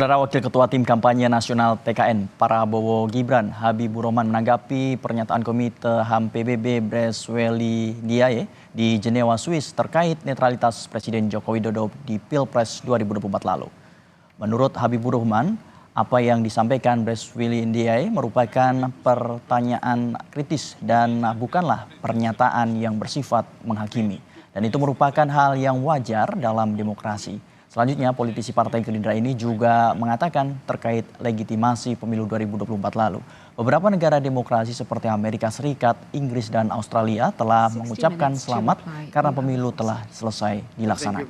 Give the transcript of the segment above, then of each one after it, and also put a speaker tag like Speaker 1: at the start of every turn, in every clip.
Speaker 1: Saudara Wakil Ketua Tim Kampanye Nasional TKN Prabowo Gibran Habibur Rahman menanggapi pernyataan Komite HAM PBB Bresweli Ndiaye di Jenewa, Swiss terkait netralitas Presiden Joko Widodo di Pilpres 2024 lalu. Menurut Habibur Rahman, apa yang disampaikan Bresweli Ndiaye merupakan pertanyaan kritis dan bukanlah pernyataan yang bersifat menghakimi. Dan itu merupakan hal yang wajar dalam demokrasi. Selanjutnya, politisi Partai Gerindra ini juga mengatakan terkait legitimasi pemilu 2024 lalu. Beberapa negara demokrasi seperti Amerika Serikat, Inggris, dan Australia telah mengucapkan selamat karena pemilu telah selesai dilaksanakan.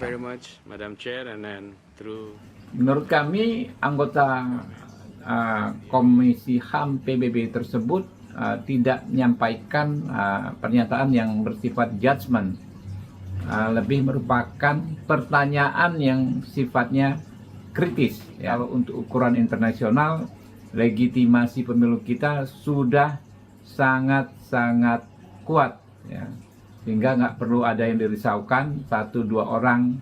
Speaker 2: Menurut kami, anggota Komisi HAM PBB tersebut tidak menyampaikan pernyataan yang bersifat judgement. Lebih merupakan pertanyaan yang sifatnya kritis. Ya, untuk ukuran internasional, legitimasi pemilu kita sudah sangat kuat, ya. Sehingga nggak perlu ada yang dirisaukan. 1-2 orang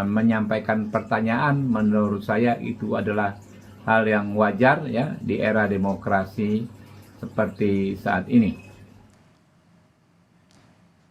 Speaker 2: menyampaikan pertanyaan, menurut saya itu adalah hal yang wajar, ya, di era demokrasi seperti saat ini.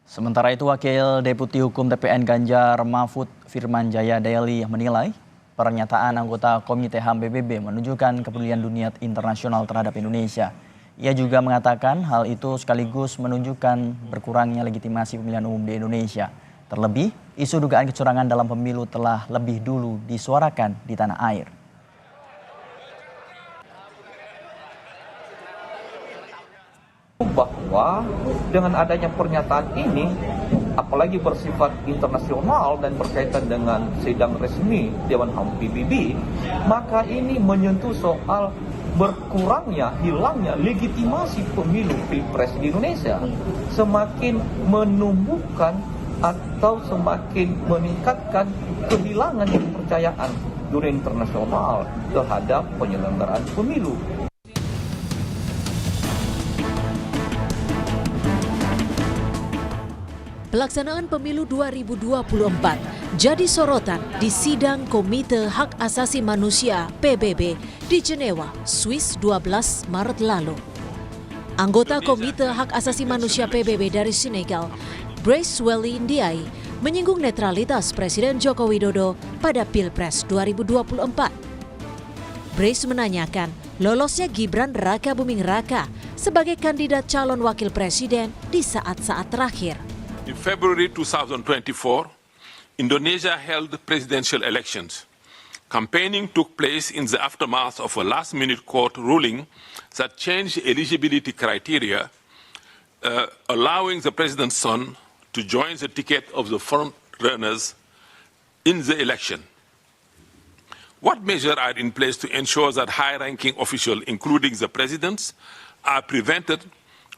Speaker 1: Sementara itu, Wakil Deputi Hukum TPN Ganjar Mahfud Firman Jaya Daily menilai pernyataan anggota Komite HAM PBB menunjukkan kepedulian dunia internasional terhadap Indonesia. Ia juga mengatakan hal itu sekaligus menunjukkan berkurangnya legitimasi pemilihan umum di Indonesia. Terlebih, isu dugaan kecurangan dalam pemilu telah lebih dulu disuarakan di tanah air.
Speaker 3: Bahwa dengan adanya pernyataan ini, apalagi bersifat internasional dan berkaitan dengan sidang resmi Dewan HAM PBB, maka ini menyentuh soal berkurangnya, hilangnya legitimasi pemilu Pilpres di Indonesia. Semakin menumbuhkan atau semakin meningkatkan kehilangan kepercayaan dunia internasional terhadap penyelenggaraan pemilu.
Speaker 4: Pelaksanaan pemilu 2024 jadi sorotan di sidang Komite Hak Asasi Manusia PBB di Jenewa, Swiss 12 Maret lalu. Anggota Komite Hak Asasi Manusia PBB dari Senegal, Bresweli Ndiaye, menyinggung netralitas Presiden Joko Widodo pada Pilpres 2024. Brace menanyakan lolosnya Gibran Raka Buming Raka sebagai kandidat calon wakil presiden di saat-saat terakhir.
Speaker 5: In February 2024, Indonesia held presidential elections. Campaigning took place in the aftermath of a last-minute court ruling that changed eligibility criteria, allowing the president's son to join the ticket of the front-runners in the election. What measures are in place to ensure that high-ranking officials, including the presidents, are prevented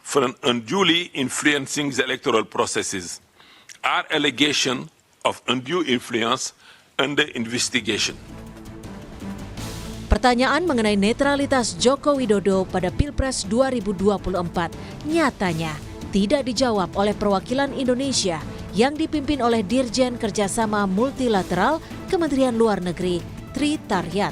Speaker 5: from unduly influencing the electoral processes? Are allegations of undue influence under investigation?
Speaker 4: Pertanyaan mengenai netralitas Joko Widodo pada Pilpres 2024 nyatanya tidak dijawab oleh perwakilan Indonesia yang dipimpin oleh Dirjen Kerjasama Multilateral Kementerian Luar Negeri, Tri Taryat.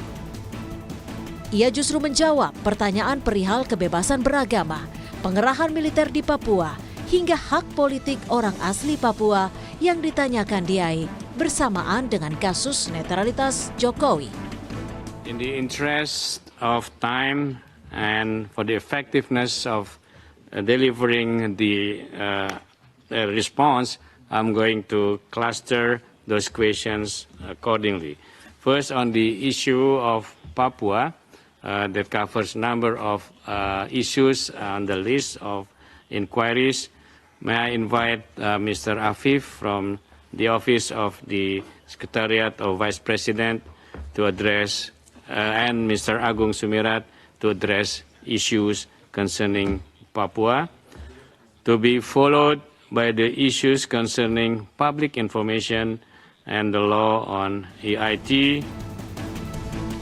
Speaker 4: Ia justru menjawab pertanyaan perihal kebebasan beragama, pengerahan militer di Papua, hingga hak politik orang asli Papua yang ditanyakan Ndiaye bersamaan dengan kasus netralitas Jokowi.
Speaker 6: In the interest of time and for the effectiveness of delivering the response, I'm going to cluster those questions accordingly. First, on the issue of Papua, that covers a number of issues on the list of inquiries. May I invite Mr. Afif from the Office of the Secretariat of Vice President to address, and Mr. Agung Sumirat to address issues concerning Papua, to be followed by the issues concerning public information and the law on EIT.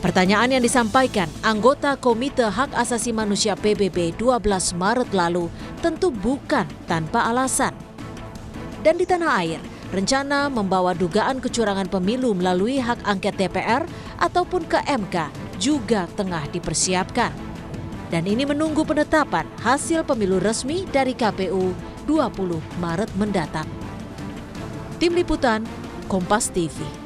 Speaker 4: Pertanyaan yang disampaikan anggota Komite Hak Asasi Manusia PBB 12 Maret lalu tentu bukan tanpa alasan. Dan di tanah air, rencana membawa dugaan kecurangan pemilu melalui hak angket DPR ataupun ke MK juga tengah dipersiapkan. Dan ini menunggu penetapan hasil pemilu resmi dari KPU 20 Maret mendatang. Tim Liputan, Kompas TV.